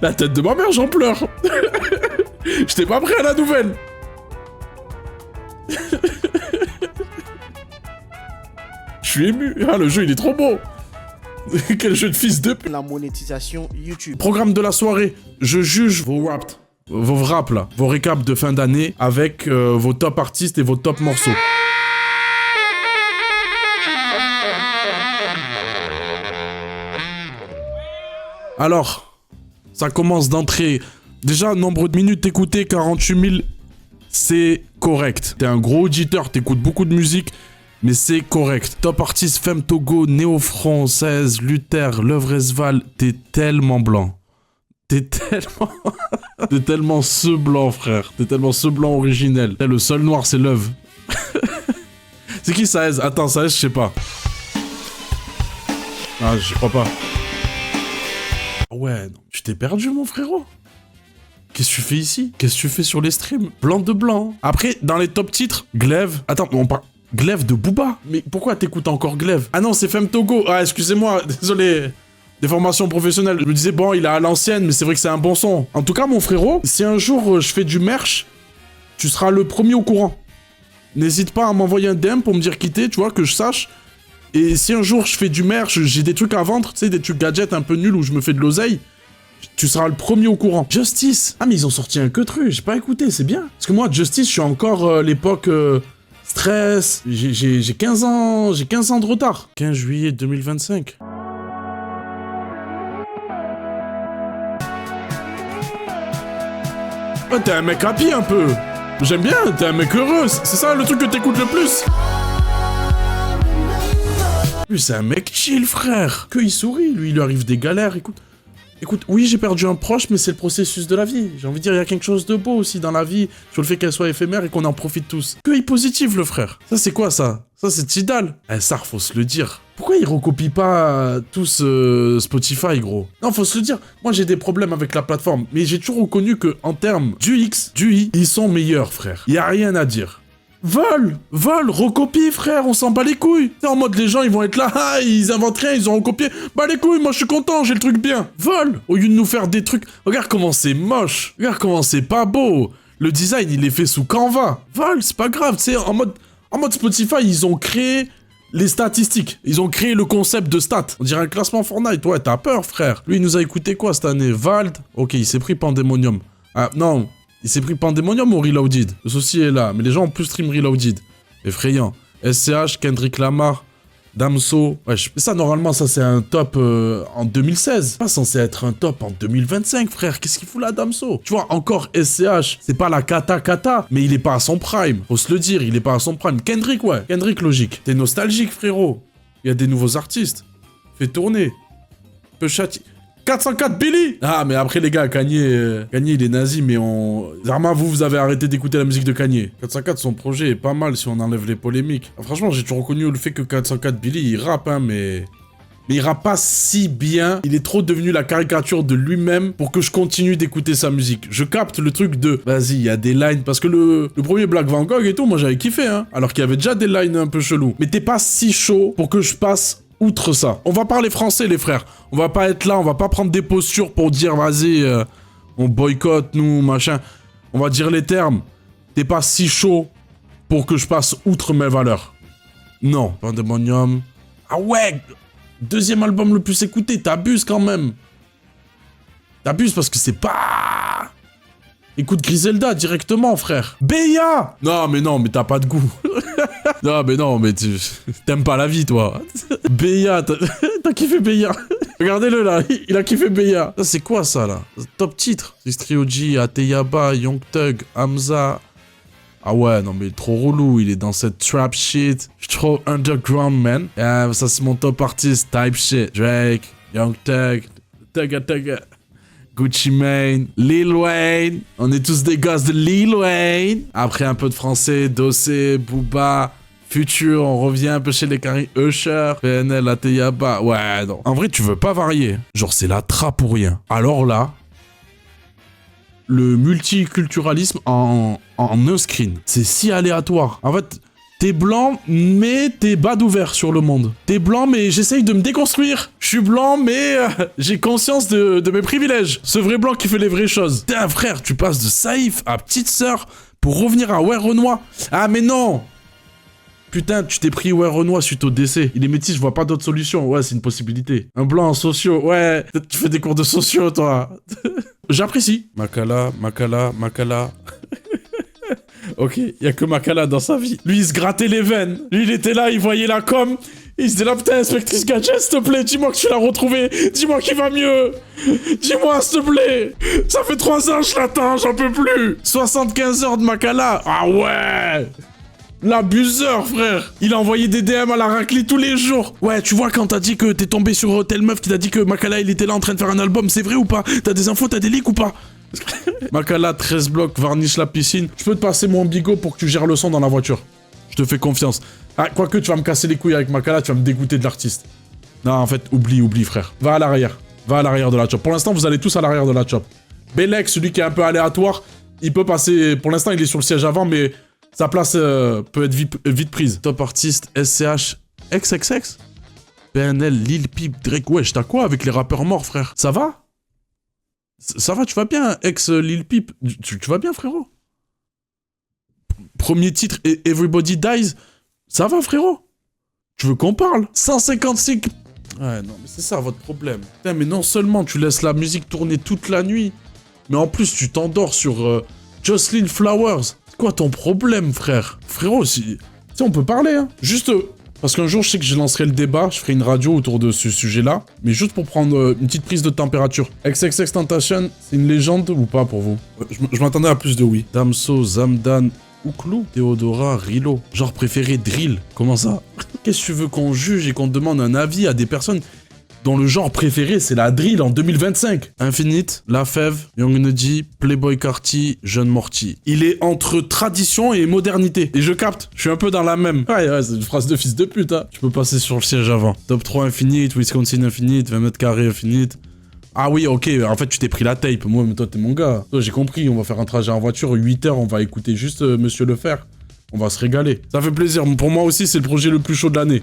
La tête de ma mère, j'en pleure. J'étais pas prêt à la nouvelle. Je suis ému. Ah, le jeu, il est trop beau. Quel jeu de fils de p... La monétisation YouTube. Programme de la soirée. Je juge vos raps. Vos raps, là. Vos récaps de fin d'année avec vos top artistes et vos top morceaux. Alors, ça commence d'entrée. Déjà, nombre de minutes écoutées, 48 000, c'est correct. T'es un gros auditeur, t'écoutes beaucoup de musique, mais c'est correct. Top artiste, Femme Togo, Néo Française, Luther, L'Oeuvre Esval, t'es tellement blanc. T'es tellement... T'es tellement ce blanc, frère. T'es tellement ce blanc originel. Le seul noir, c'est L'Oeuvre. C'est qui Saez? Attends, Saez, je sais pas. Ah, j'y crois pas. Ouais, non. Tu t'es perdu, mon frérot. Qu'est-ce que tu fais ici? Qu'est-ce que tu fais sur les streams? Blanc de blanc. Après, dans les top titres, Glaive. Attends, on parle... Glaive de Booba? Mais pourquoi t'écoutes encore Glaive? Ah non, c'est Femme Togo. Ah, excusez-moi, désolé. Des formations professionnelles. Je me disais, bon, il est à l'ancienne, mais c'est vrai que c'est un bon son. En tout cas, mon frérot, si un jour je fais du merch, tu seras le premier au courant. N'hésite pas à m'envoyer un DM pour me dire quitter, tu vois, que je sache. Et si un jour je fais du merch, j'ai des trucs à vendre, tu sais, des trucs gadgets un peu nuls où je me fais de l'oseille, tu seras le premier au courant. Justice. Ah, mais ils ont sorti un queutru, j'ai pas écouté, c'est bien. Parce que moi, Justice, je suis encore l'époque stress. J'ai 15 ans, j'ai 15 ans de retard. 15 juillet 2025. Oh, t'es un mec happy un peu. J'aime bien, t'es un mec heureux. C'est ça le truc que t'écoutes le plus. Lui, c'est un mec chill, frère. Que il sourit, lui, il lui arrive des galères. Écoute, oui, j'ai perdu un proche, mais c'est le processus de la vie. J'ai envie de dire, il y a quelque chose de beau aussi dans la vie, sur le fait qu'elle soit éphémère et qu'on en profite tous. Que il positif, le frère. Ça, c'est quoi, ça? Ça, c'est Tidal. Eh, ça, faut se le dire. Pourquoi ils recopient pas tous Spotify, gros? Non, faut se le dire. Moi, j'ai des problèmes avec la plateforme, mais j'ai toujours reconnu que en termes du X, du Y, ils sont meilleurs, frère. Y a rien à dire. Vol, recopie, frère, on s'en bat les couilles. C'est en mode, les gens, ils vont être là, ah, ils inventent rien, ils ont recopié. Bah les couilles, moi je suis content, j'ai le truc bien. Vol, au lieu de nous faire des trucs. Regarde comment c'est moche, regarde comment c'est pas beau. Le design, il est fait sous Canva. Vol, c'est pas grave, tu sais, en mode Spotify, ils ont créé les statistiques. Ils ont créé le concept de stats. On dirait un classement Fortnite. Ouais, t'as peur, frère. Lui, il nous a écouté quoi cette année? Vald. Ok, il s'est pris Pandemonium. Ah, non. Il s'est pris Pandemonium ou Reloaded? Le souci est là. Mais les gens ont plus stream Reloaded. Effrayant. SCH, Kendrick Lamar, Damso. Wesh. Mais ça, normalement, ça, c'est un top en 2016. Pas censé être un top en 2025, frère. Qu'est-ce qu'il fout là, Damso? Tu vois, encore SCH. C'est pas la kata, mais il est pas à son prime. Faut se le dire, il est pas à son prime. Kendrick, ouais. Kendrick, logique. T'es nostalgique, frérot. Il y a des nouveaux artistes. Fais tourner. Peu châti... 404 Billy. Ah, mais après, les gars, Kanye, il est nazi, mais on... Zarma, vous avez arrêté d'écouter la musique de Kanye. 404, son projet est pas mal si on enlève les polémiques. Ah, franchement, j'ai toujours reconnu le fait que 404 Billy, il rappe, hein, mais il rappe pas si bien. Il est trop devenu la caricature de lui-même pour que je continue d'écouter sa musique. Je capte le truc de... Vas-y, il y a des lines... Parce que le premier Black Van Gogh et tout, moi, j'avais kiffé, hein. Alors qu'il y avait déjà des lines un peu chelous. Mais t'es pas si chaud pour que je passe... Outre ça, on va parler français, les frères. On va pas être là, on va pas prendre des postures pour dire, vas-y, on boycotte, nous, machin. On va dire les termes. T'es pas si chaud pour que je passe outre mes valeurs. Non. Pandemonium. Ah ouais, deuxième album le plus écouté, t'abuses quand même. T'abuses parce que c'est pas... Écoute Griselda directement, frère. Béa. Non, mais t'as pas de goût. Non, mais t'aimes pas la vie, toi. Béa, t'as kiffé Béa. Regardez-le, là, il a kiffé Béa. Ça, c'est quoi, ça, là? Top titre. C'est Trioji, Ateyaba, Young Thug, Hamza. Ah ouais, non, mais trop relou. Il est dans cette trap shit. Je suis trop underground, man. Ça, c'est mon top artiste. Type shit. Drake, Young Thug, Thugga. Gucci Mane, Lil Wayne, on est tous des gosses de Lil Wayne. Après un peu de français, Dossé, Booba, Future, on revient un peu chez les caries, Usher, PNL, Ateyaba. Ouais, non. En vrai, tu veux pas varier. Genre, c'est la trappe ou rien. Alors là, le multiculturalisme en un screen, c'est si aléatoire. En fait, T'es blanc, mais t'es bad ouvert sur le monde. T'es blanc, mais j'essaye de me déconstruire. Je suis blanc, mais j'ai conscience de mes privilèges. Ce vrai blanc qui fait les vraies choses. T'es un frère, tu passes de Saïf à petite sœur pour revenir à Ouais Renoir. Ah, mais non! Putain, tu t'es pris Ouais Renoir suite au décès. Il est métis, je vois pas d'autre solution. Ouais, c'est une possibilité. Un blanc en sociaux, ouais. Tu fais des cours de sociaux, toi. J'apprécie. Makala. Ok, y a que Makala dans sa vie. Lui, il se grattait les veines. Lui, il était là, il voyait la com. Il se disait là, putain, inspectrice Gadget, s'il te plaît, dis-moi que tu l'as retrouvé. Dis-moi qu'il va mieux. Dis-moi, s'il te plaît. Ça fait 3 ans, je l'attends, j'en peux plus. 75 heures de Makala. Ah ouais. L'abuseur, frère. Il a envoyé des DM à la raclée tous les jours. Ouais, tu vois, quand t'as dit que t'es tombé sur telle meuf qui t'a dit que Makala, il était là en train de faire un album, c'est vrai ou pas? T'as des infos, t'as des leaks ou pas? Makala, 13 blocs, varnish la piscine. Je peux te passer mon bigot pour que tu gères le son dans la voiture. Je te fais confiance. Ah, quoique, tu vas me casser les couilles avec Makala, tu vas me dégoûter de l'artiste. Non, en fait, oublie, frère. Va à l'arrière. Va à l'arrière de la chop. Pour l'instant, vous allez tous à l'arrière de la chop. Belek, celui qui est un peu aléatoire, il peut passer... Pour l'instant, il est sur le siège avant, mais sa place peut être vite prise. Top artiste, SCH, XXX PNL, Lil Peep, Drake. Wesh, t'as quoi avec les rappeurs morts, frère? Ça va? Ça va, tu vas bien, ex-Lil Peep. Tu vas bien, frérot? Premier titre, Everybody Dies. Ça va, frérot? Tu veux qu'on parle? 155... Ouais, non, mais c'est ça, votre problème. Putain, mais non seulement tu laisses la musique tourner toute la nuit, mais en plus, tu t'endors sur Jocelyn Flowers. C'est quoi ton problème, frère? Frérot, si on peut parler, hein. Juste... parce qu'un jour, je sais que je lancerai le débat, je ferai une radio autour de ce sujet-là, mais juste pour prendre une petite prise de température. XXXTentacion, c'est une légende ou pas pour vous? Je m'attendais à plus de oui. Damso, Zamdan, Ouklou, Théodora, Rilo. Genre préféré, Drill. Comment ça? Qu'est-ce que tu veux qu'on juge et qu'on demande un avis à des personnes dont le genre préféré, c'est la drill en 2025. Infinite, La Fève, Young Nuddy, Playboy Carti, Jeune Morty. Il est entre tradition et modernité. Et je capte, je suis un peu dans la même. Ouais, c'est une phrase de fils de pute, hein. Je peux passer sur le siège avant. Top 3 Infinite, Wisconsin Infinite, 20 mètres carrés Infinite. Ah oui, ok, en fait, tu t'es pris la tape. Moi, mais toi, t'es mon gars. Toi, j'ai compris, on va faire un trajet en voiture, 8 heures, on va écouter juste Monsieur Le Fer. On va se régaler. Ça fait plaisir. Pour moi aussi, c'est le projet le plus chaud de l'année.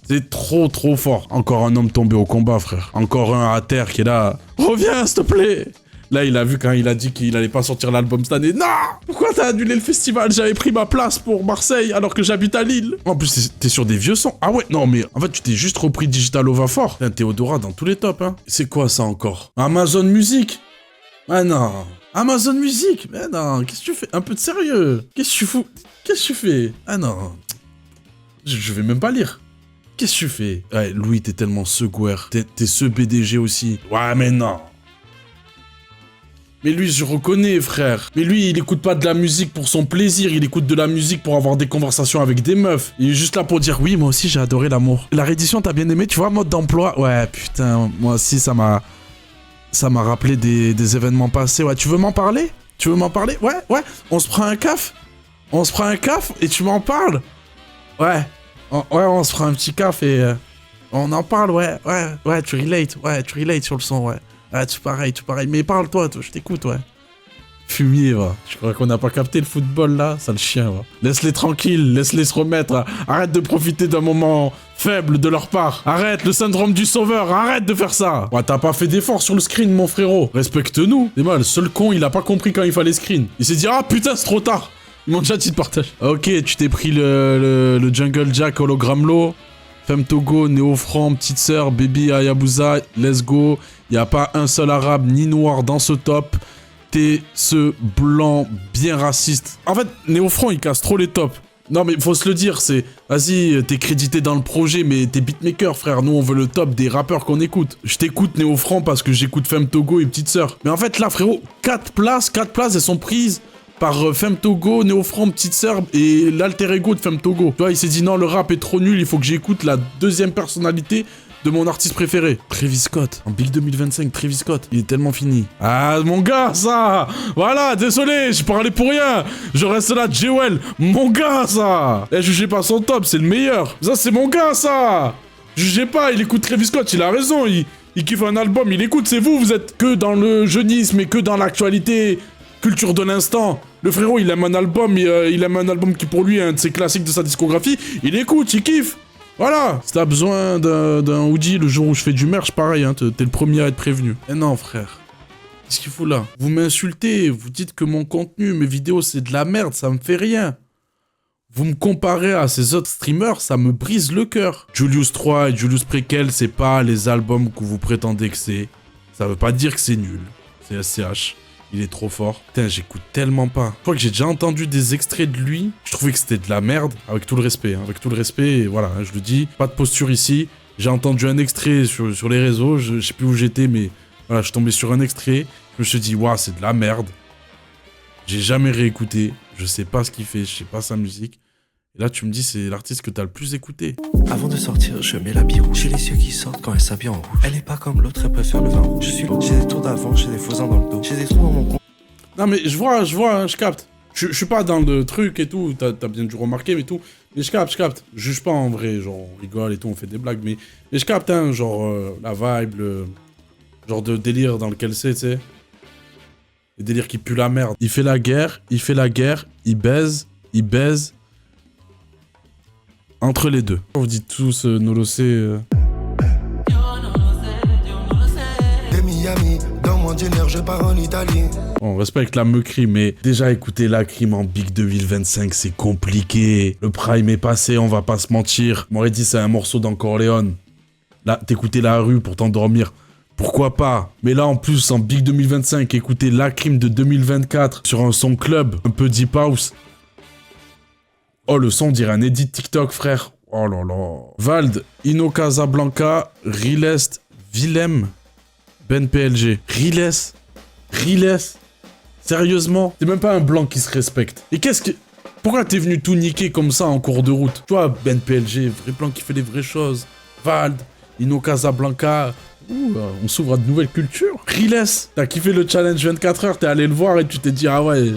C'est trop fort. Encore un homme tombé au combat, frère. Encore un à terre qui est là. Reviens, s'il te plaît. Là, il a vu quand il a dit qu'il allait pas sortir l'album cette année. Non! Pourquoi t'as annulé le festival? J'avais pris ma place pour Marseille alors que j'habite à Lille. En plus, t'es sur des vieux sons. Ah ouais, non, mais en fait, tu t'es juste repris Digital Ova fort. Théodora dans tous les tops, hein. C'est quoi ça encore? Amazon Music? Ah non. Amazon Music? Mais non, qu'est-ce que tu fais? Un peu de sérieux. Qu'est-ce que tu fous? Qu'est-ce que tu fais? Ah non. Je vais même pas lire. Qu'est-ce que tu fais? Ouais, Louis, t'es tellement secoueur. T'es ce BDG aussi. Ouais, mais non. Mais lui, je reconnais, frère. Mais lui, il écoute pas de la musique pour son plaisir. Il écoute de la musique pour avoir des conversations avec des meufs. Il est juste là pour dire, oui, moi aussi, j'ai adoré l'amour. La réédition, t'as bien aimé, tu vois, mode d'emploi. Ouais, putain, moi aussi, ça m'a rappelé des événements passés. Ouais, tu veux m'en parler? Tu veux m'en parler? Ouais. On se prend un caf? On se prend un caf et tu m'en parles? Ouais. Ouais, on se fera un petit café et on en parle, ouais, tu relates sur le son, ouais. Ouais, tout pareil, mais parle-toi, je t'écoute, ouais. Fumier, va. Je crois qu'on n'a pas capté le football, là, sale chien, va. Laisse-les tranquilles, laisse-les se remettre, arrête de profiter d'un moment faible de leur part. Arrête, le syndrome du sauveur, arrête de faire ça. Ouais, t'as pas fait d'effort sur le screen, mon frérot. Respecte-nous. C'est mal, le seul con, il a pas compris quand il fallait screen. Il s'est dit, ah putain, c'est trop tard. Ils m'ont déjà dit de partage. Ok, tu t'es pris le Jungle Jack hologramme low. Femme Togo, Néo-Franc, Petite Sœur, Baby Hayabusa, let's go. Y a pas un seul arabe ni noir dans ce top. T'es ce blanc bien raciste. En fait, Néo-Franc, il casse trop les tops. Non mais faut se le dire, c'est... Vas-y, t'es crédité dans le projet, mais t'es beatmaker, frère. Nous, on veut le top des rappeurs qu'on écoute. Je t'écoute, Néo-Franc, parce que j'écoute Femme Togo et Petite Sœur. Mais en fait, là, frérot, 4 places, elles sont prises par Femme Togo, Néo-Franc, Petite Sœur et l'alter ego de Femme Togo. Tu vois, il s'est dit non, le rap est trop nul, il faut que j'écoute la deuxième personnalité de mon artiste préféré. Travis Scott. En Big 2025, Travis Scott. Il est tellement fini. Ah, mon gars, ça. Voilà, désolé, je parlais pour rien. Je reste là, Jewel. Mon gars, ça. Eh, jugez pas son top, c'est le meilleur. Ça, c'est mon gars, ça. Jugez pas, il écoute Travis Scott, il a raison. Il kiffe un album, il écoute, c'est vous êtes que dans le jeunisme et que dans l'actualité. Culture de l'instant. Le frérot, il aime un album, il aime un album qui pour lui est un de ses classiques de sa discographie. Il écoute, il kiffe. Voilà. Si t'as besoin d'un hoodie le jour où je fais du merch, pareil, hein, t'es le premier à être prévenu. Eh non, frère. Qu'est-ce qu'il faut là? Vous m'insultez, vous dites que mon contenu, mes vidéos, c'est de la merde, ça me fait rien. Vous me comparez à ces autres streamers, ça me brise le cœur. Julius 3 et Julius Prequel, c'est pas les albums que vous prétendez que c'est. Ça veut pas dire que c'est nul. C'est SCH. Il est trop fort. Putain, j'écoute tellement pas. Je crois que j'ai déjà entendu des extraits de lui. Je trouvais que c'était de la merde. Avec tout le respect. Hein. Avec tout le respect, et voilà, hein, je le dis. Pas de posture ici. J'ai entendu un extrait sur les réseaux. Je sais plus où j'étais, mais voilà, je suis tombé sur un extrait. Je me suis dit, waouh, c'est de la merde. J'ai jamais réécouté. Je sais pas ce qu'il fait. Je sais pas sa musique. Et là, tu me dis, c'est l'artiste que t'as le plus écouté. Avant de sortir, je mets l'habit rouge. J'ai les yeux qui sortent quand elle s'habille en rouge. Elle est pas comme l'autre, elle préfère le vin rouge. J'ai des tours d'avant, j'ai des faux ans dans le dos. J'ai des trous dans mon compte. Non, mais je vois, hein, je capte. Je suis pas dans le truc et tout, t'as bien dû remarquer, mais tout. Mais je capte. Je juge pas en vrai, genre, on rigole et tout, on fait des blagues, mais je capte, hein, genre, la vibe, le genre de délire dans lequel c'est, tu sais. Le délire qui pue la merde. Il fait la guerre, il baise. Entre les deux. Vous dites tous Nolosé. Miami, dans mon dîner, je pars en Italie. On respecte la meuquerie, mais déjà écouter la crime en Big 2025, c'est compliqué. Le prime est passé, on va pas se mentir. M'aurait dit c'est un morceau d'Encorleone. Là, t'écoutais la rue pour t'endormir. Pourquoi pas? Mais là, en plus, en Big 2025, écouter la crime de 2024 sur un son club, un peu deep house. Oh, le son dirait un edit TikTok, frère. Oh là là. Vald, Ino Casablanca, Rilest, Willem, Ben PLG. Riles. Sérieusement? C'est même pas un blanc qui se respecte. Et qu'est-ce que... Pourquoi t'es venu tout niquer comme ça en cours de route? Tu vois, Ben PLG, vrai blanc qui fait les vraies choses. Vald, Ino Casablanca... Ouh, on s'ouvre à de nouvelles cultures. Riles, t'as kiffé le challenge 24 heures, t'es allé le voir et tu t'es dit, ah ouais...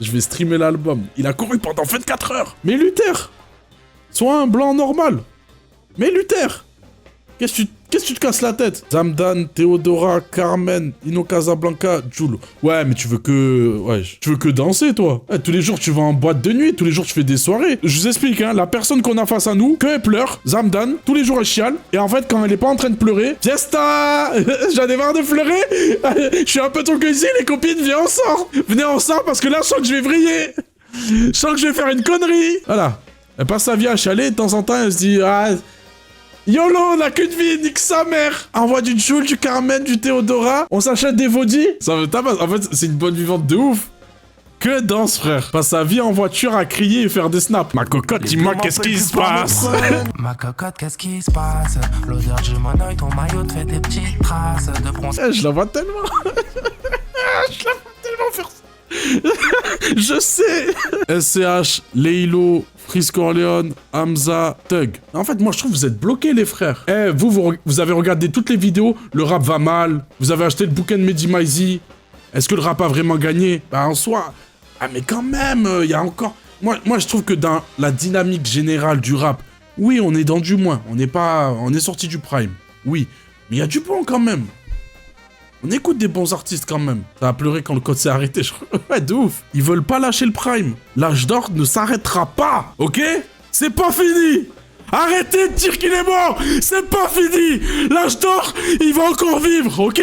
Je vais streamer l'album. Il a couru pendant 24 heures. Mais Luther, sois un blanc normal. Mais Luther, qu'est-ce que tu te casses la tête? Zamdan, Theodora, Carmen, Ino Casablanca, Jules. Ouais, mais tu veux que danser, toi. Ouais, tous les jours, tu vas en boîte de nuit. Tous les jours, tu fais des soirées. Je vous explique, hein, la personne qu'on a face à nous, que elle pleure, Zamdan, tous les jours, elle chiale. Et en fait, quand elle est pas en train de pleurer, Fiesta. J'en ai marre de pleurer. Je suis un peu ton cousin, les copines, viens, on sort. Venez, on sort, parce que là, je sens que je vais vriller. Je sens que je vais faire une connerie. Voilà. Elle passe sa vie à chialer, de temps en temps, elle se dit, ah... YOLO, on a qu'une vie, nique sa mère. Envoie du Jules, du Carmen, du Théodora. On s'achète des vaudis. Ça me tabasse. En fait, c'est une bonne vivante de ouf. Que danse, frère. Passe sa vie en voiture à crier et faire des snaps. Ma cocotte, dis-moi qu'est-ce qui se passe. Ma cocotte, qu'est-ce qui se passe? L'odeur du monoï, ton maillot te fait des petites traces de bronze. Je la vois tellement. Je la vois tellement faire ça. Je sais. SCH, Leilo, Frisco Orleone, Hamza, Thug. En fait, moi, je trouve que vous êtes bloqués, les frères. Eh, vous avez regardé toutes les vidéos, le rap va mal, vous avez acheté le bouquin de Mehdi Maizi. Est-ce que le rap a vraiment gagné? Bah, en soi... Ah, mais quand même, il y a encore... Moi, je trouve que dans la dynamique générale du rap, oui, on est dans du moins. On est sorti du prime. Oui. Mais il y a du bon, quand même. On écoute des bons artistes quand même. Ça a pleuré quand le code s'est arrêté, je crois. Ouais, de ouf. Ils veulent pas lâcher le prime. L'âge d'or ne s'arrêtera pas, ok? C'est pas fini. Arrêtez de dire qu'il est mort. C'est pas fini. L'âge d'or, il va encore vivre, ok?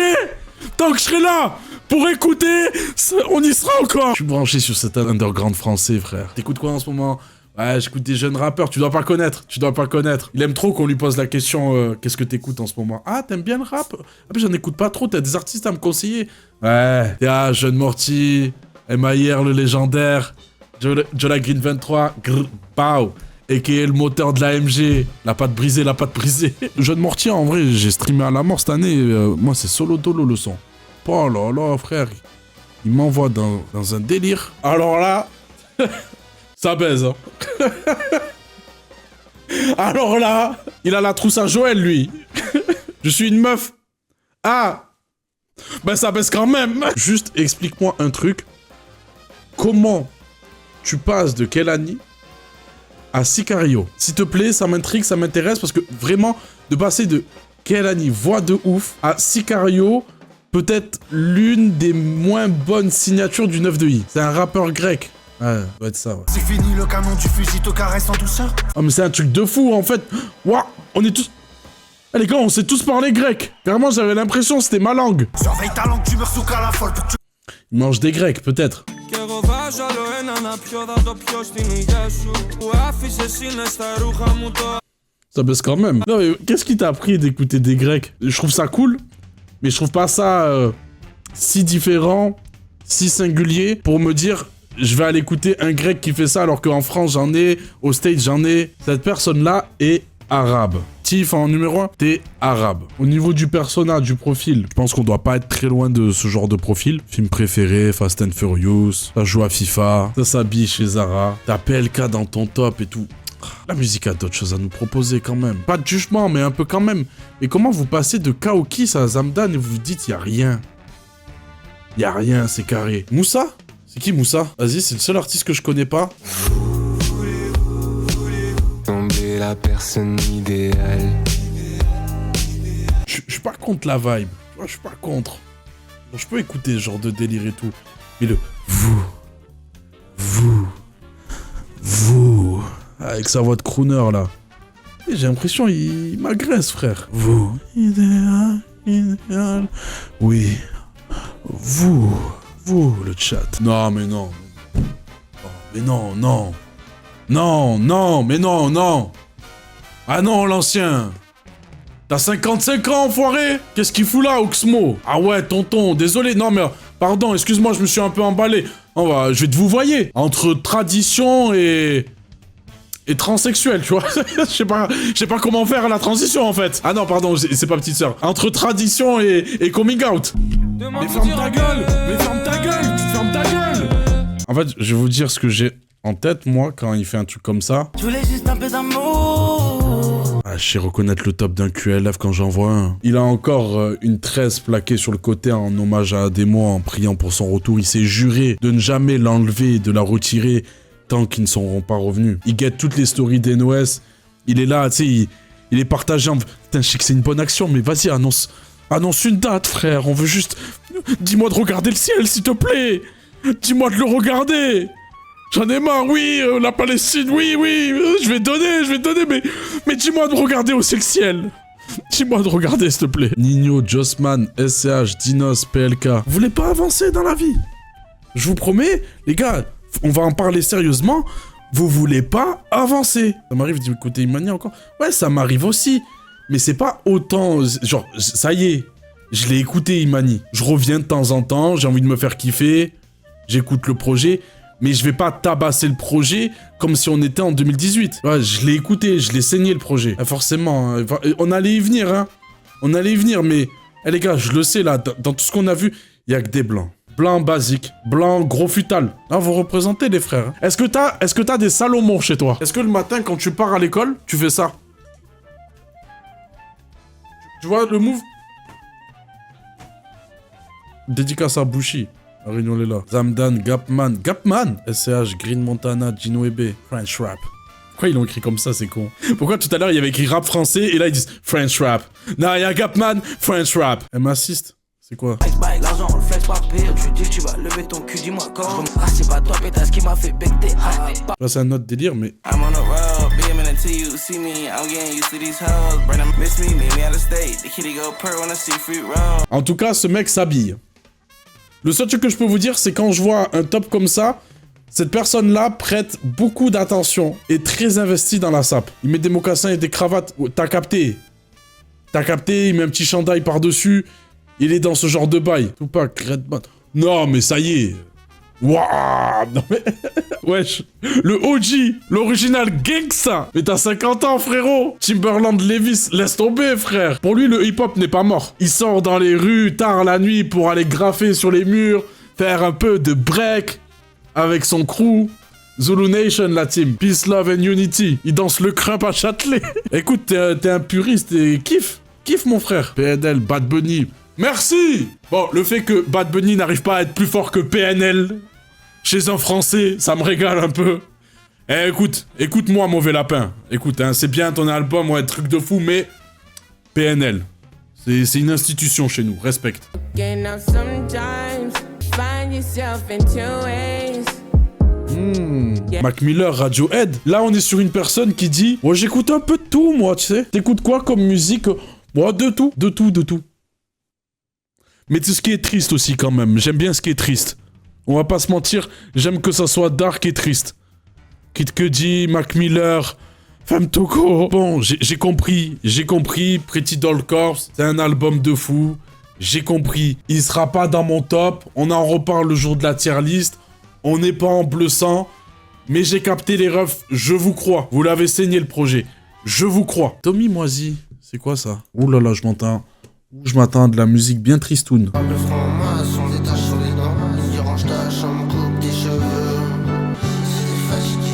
Tant que je serai là pour écouter, on y sera encore. Je suis branché sur cet underground français, frère. T'écoutes quoi en ce moment? Ouais, j'écoute des jeunes rappeurs, tu dois pas connaître. Il aime trop qu'on lui pose la question qu'est-ce que t'écoutes en ce moment? Ah, t'aimes bien le rap? Ah, mais j'en écoute pas trop, t'as des artistes à me conseiller? Ouais, y'a Jeune Morty, MIR le légendaire, Jola Green 23, grrr, pow, a.k.a. le moteur de l'AMG, la patte brisée. Jeune Morty, en vrai, j'ai streamé à la mort cette année, moi c'est solo dolo le son. Oh là là, frère, il m'envoie dans un délire. Alors là... Ça baise, hein. Alors là, il a la trousse à Joël, lui. Je suis une meuf. Ah. Ben ça baisse quand même. Juste explique-moi un truc. Comment tu passes de Kelani à Sicario? S'il te plaît, ça m'intrigue, ça m'intéresse, parce que vraiment, de passer de Kelani, voix de ouf, à Sicario, peut-être l'une des moins bonnes signatures du 9 de I. C'est un rappeur grec. Ouais, ça doit être ça, ouais. C'est fini le canon du fusil, te caresse en douceur. Oh, mais c'est un truc de fou, en fait. Ouah, on est tous... Eh, les gars, on sait tous parler grec. Carrément, j'avais l'impression que c'était ma langue. Surveille ta langue, tu meurs sous la folle pour que tu... Ils mangent des grecs, peut-être. Ça baisse quand même. Non, mais qu'est-ce qui t'a appris d'écouter des grecs? Je trouve ça cool, mais je trouve pas ça si différent, si singulier, pour me dire... Je vais aller écouter un grec qui fait ça alors qu'en France j'en ai, au States j'en ai. Cette personne-là est arabe. Tiff en numéro 1, t'es arabe. Au niveau du persona, du profil, je pense qu'on doit pas être très loin de ce genre de profil. Film préféré, Fast and Furious, ça joue à FIFA, ça s'habille chez Zara, t'as PLK dans ton top et tout. La musique a d'autres choses à nous proposer quand même. Pas de jugement, mais un peu quand même. Et comment vous passez de Kaokis à Zamdan et vous vous dites y a rien? Y a rien, c'est carré. Moussa? C'est qui Moussa? Vas-y, c'est le seul artiste que je connais pas. Tomber la personne idéale. Je suis pas contre la vibe. Tu vois, je suis pas contre. Bon, je peux écouter ce genre de délire et tout. Mais le vous, avec sa voix de crooner là. Et j'ai l'impression il m'agresse, frère. Vous, idéal. Oui, vous, le chat. Non, mais non. Oh, mais non. Non, mais non. Ah non, l'ancien. T'as 55 ans, enfoiré. Qu'est-ce qu'il fout là, Oxmo? Ah ouais, tonton, désolé. Non, mais pardon, excuse-moi, je me suis un peu emballé. Je vais te vous voyer. Entre tradition et transsexuel, tu vois. Je sais pas comment faire la transition, en fait. Ah non, pardon, c'est pas petite sœur. Entre tradition et coming out. Mais ferme ta gueule. Tu fermes ta gueule. En fait, je vais vous dire ce que j'ai en tête, moi, quand il fait un truc comme ça. Je voulais juste un peu d'amour. Ah, je sais reconnaître le top d'un QLF quand j'en vois un. Il a encore une 13 plaquée sur le côté en hommage à Ademo en priant pour son retour. Il s'est juré de ne jamais l'enlever, de la retirer tant qu'ils ne seront pas revenus. Il guette toutes les stories d'NOS. Il est là, tu sais, il est partagé en... Putain, je sais que c'est une bonne action, mais vas-y, annonce une date, frère. On veut juste... Dis-moi de regarder le ciel, s'il te plaît. Dis-moi de le regarder. J'en ai marre, oui, la Palestine, oui, je vais donner, mais dis-moi de regarder aussi le ciel. Dis-moi de regarder, s'il te plaît. Nino, Jossman, SCH, Dinos, PLK. Vous voulez pas avancer dans la vie? Je vous promets, les gars, on va en parler sérieusement. Vous voulez pas avancer? Ça m'arrive d'écouter Imani encore. Ouais, ça m'arrive aussi. Mais c'est pas autant... Genre, ça y est, je l'ai écouté, Imani. Je reviens de temps en temps, j'ai envie de me faire kiffer. J'écoute le projet. Mais je vais pas tabasser le projet comme si on était en 2018. Ouais, je l'ai écouté, je l'ai saigné le projet. Ah, forcément, hein, on allait y venir, hein. On allait y venir, mais... les gars, je le sais, là, dans tout ce qu'on a vu, il y a que des blancs. Blanc basique, blanc gros futal. Là, vous représentez les frères. Hein. Est-ce que t'as des Salomon chez toi? Est-ce que le matin, quand tu pars à l'école, tu fais ça? Tu vois le move? Dédicace à Bushi. Réunion est là. Zamdan, Gapman, SCH, Green Montana, Gino Ebe, French Rap. Pourquoi ils l'ont écrit comme ça, c'est con? Pourquoi tout à l'heure il y avait écrit rap français et là ils disent French Rap? Non, il y a Gapman, French Rap. Elle m'assiste. C'est quoi? L'argent, on le flex par paix. Tu dis que tu vas lever ton cul, dis-moi quand. Ah, c'est pas toi, pétasse, qui m'a fait becter. Là, c'est un autre délire, mais. I'm on the road, be a minute till you see me. I'm getting used to these hoes. Bring them, miss me, meet me out of state. The kitty go purr when I see fruit roll. En tout cas, ce mec s'habille. Le seul truc que je peux vous dire, c'est quand je vois un top comme ça, cette personne-là prête beaucoup d'attention et très investie dans la sape. Il met des mocassins et des cravates. Oh, t'as capté? T'as capté? Il met un petit chandail par-dessus. Il est dans ce genre de bail. Tupac, Redman. Non, mais ça y est. Waouh! Non, mais... Wesh. Le OG. L'original gangsta. Mais t'as 50 ans, frérot. Timberland Levis, laisse tomber, frère. Pour lui, le hip-hop n'est pas mort. Il sort dans les rues tard la nuit pour aller graffer sur les murs, faire un peu de break avec son crew. Zulu Nation, la team. Peace, love and unity. Il danse le crump à Châtelet. Écoute, t'es un puriste et kiffe. Kiffe, mon frère. PNL, Bad Bunny. Merci! Bon, le fait que Bad Bunny n'arrive pas à être plus fort que PNL chez un Français, ça me régale un peu. Eh, écoute-moi, mauvais lapin. Écoute, hein, c'est bien ton album, ouais, truc de fou, mais PNL. C'est une institution chez nous, respecte. Mac Miller, Radiohead. Là, on est sur une personne qui dit « Ouais, j'écoute un peu de tout, moi, tu sais. T'écoutes quoi comme musique ?» Moi, de tout. Mais c'est ce qui est triste aussi, quand même. J'aime bien ce qui est triste. On va pas se mentir, j'aime que ça soit dark et triste. Kid Cudi, Mac Miller, Femme Toko. Bon, j'ai compris. Pretty Doll Corps, c'est un album de fou. J'ai compris. Il sera pas dans mon top. On en reparle le jour de la tier list. On n'est pas en bleu sang. Mais j'ai capté les refs. Je vous crois. Vous l'avez saigné le projet. Je vous crois. Tommy Moisy, c'est quoi ça? Ouh là là, je m'attends à de la musique bien tristoun. Le franc-maçon détache sur les dents. Il range ta chambre, coupe tes cheveux. C'est fatigué.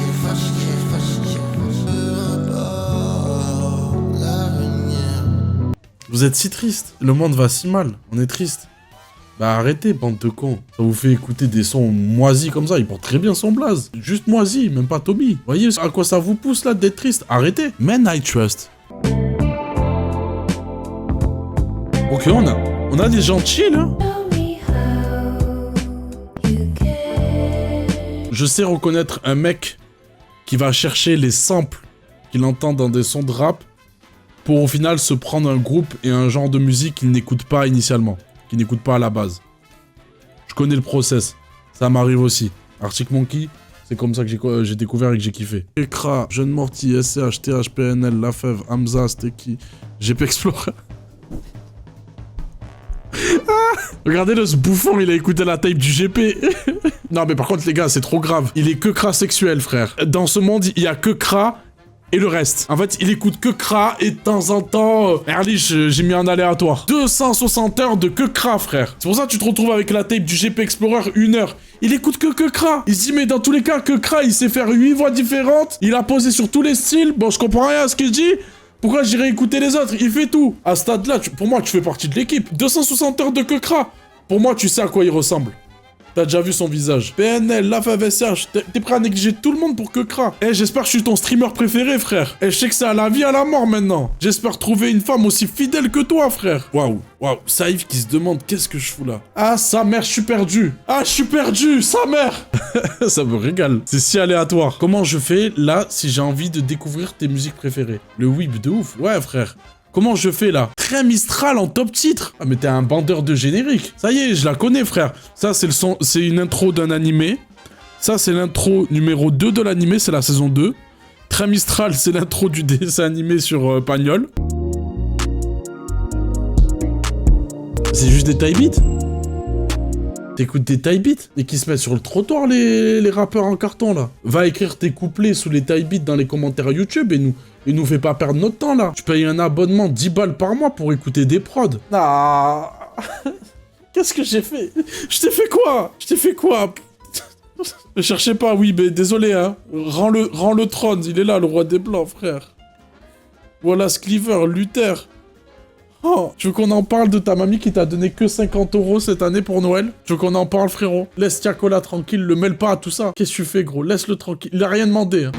L'avenir. Vous êtes si triste. Le monde va si mal. On est triste. Bah arrêtez, bande de cons. Ça vous fait écouter des sons moisis comme ça. Il porte très bien son blaze. Juste moisi, même pas Tommy. Voyez à quoi ça vous pousse là d'être triste? Arrêtez. Men I Trust. Ok, on a des gens chill, hein. Je sais reconnaître un mec qui va chercher les samples qu'il entend dans des sons de rap pour au final se prendre un groupe et un genre de musique qu'il n'écoute pas initialement, qu'il n'écoute pas à la base. Je connais le process, ça m'arrive aussi. Arctic Monkey, c'est comme ça que j'ai découvert et que j'ai kiffé. Ekra, Jeune Morty, SCH, TH, PNL, La Fève, Hamza, Stecky, GP Explorer. Regardez-le, ce bouffon, il a écouté la tape du GP. Non, mais par contre, les gars, c'est trop grave. Il est que cra sexuel, frère. Dans ce monde, il y a que cra et le reste. En fait, il écoute que cra et de temps en temps... Erlich, j'ai mis un aléatoire. 260 heures de que cra, frère. C'est pour ça que tu te retrouves avec la tape du GP Explorer 1 heure. Il écoute que cra. Il se dit, mais dans tous les cas, que cra, il sait faire 8 voix différentes. Il a posé sur tous les styles. Bon, je comprends rien à ce qu'il dit. Pourquoi j'irais écouter les autres? Il fait tout. À ce stade-là, pour moi, tu fais partie de l'équipe. 260 heures de quecra. Pour moi, tu sais à quoi il ressemble. T'as déjà vu son visage. PNL, La Fève, SCH, t'es prêt à négliger tout le monde pour quecra. Eh, j'espère que je suis ton streamer préféré, frère. Eh, je sais que c'est à la vie, à la mort, maintenant. J'espère trouver une femme aussi fidèle que toi, frère. Waouh. Saïf qui se demande qu'est-ce que je fous là. Ah, sa mère, je suis perdu. Ah, je suis perdu, sa mère. Ça me régale. C'est si aléatoire. Comment je fais, là, si j'ai envie de découvrir tes musiques préférées? Le whip de ouf. Ouais, frère. Comment je fais là? Très Mistral en top titre. Ah mais t'es un bandeur de générique. Ça y est, je la connais frère. Ça c'est le son, c'est une intro d'un animé. Ça c'est l'intro numéro 2 de l'animé, c'est la saison 2. Très Mistral, c'est l'intro du dessin animé sur Pagnol. C'est juste des taille beats. T'écoutes des taille beats et qui se mettent sur le trottoir les rappeurs en carton là. Va écrire tes couplets sous les taille beats dans les commentaires YouTube et nous fais pas perdre notre temps là. Tu payes un abonnement 10 balles par mois pour écouter des prods. Ah. Qu'est-ce que j'ai fait? Je t'ai fait quoi? Ne cherchez pas, oui, mais désolé hein. Rends le trône, il est là, le roi des blancs, frère. Voilà Cleaver, Luther. Oh, tu veux qu'on en parle de ta mamie qui t'a donné que 50 € cette année pour Noël? Tu veux qu'on en parle, frérot? Laisse Tiakola tranquille, le mêle pas à tout ça. Qu'est-ce que tu fais, gros? Laisse-le tranquille. Il a rien demandé. Hein.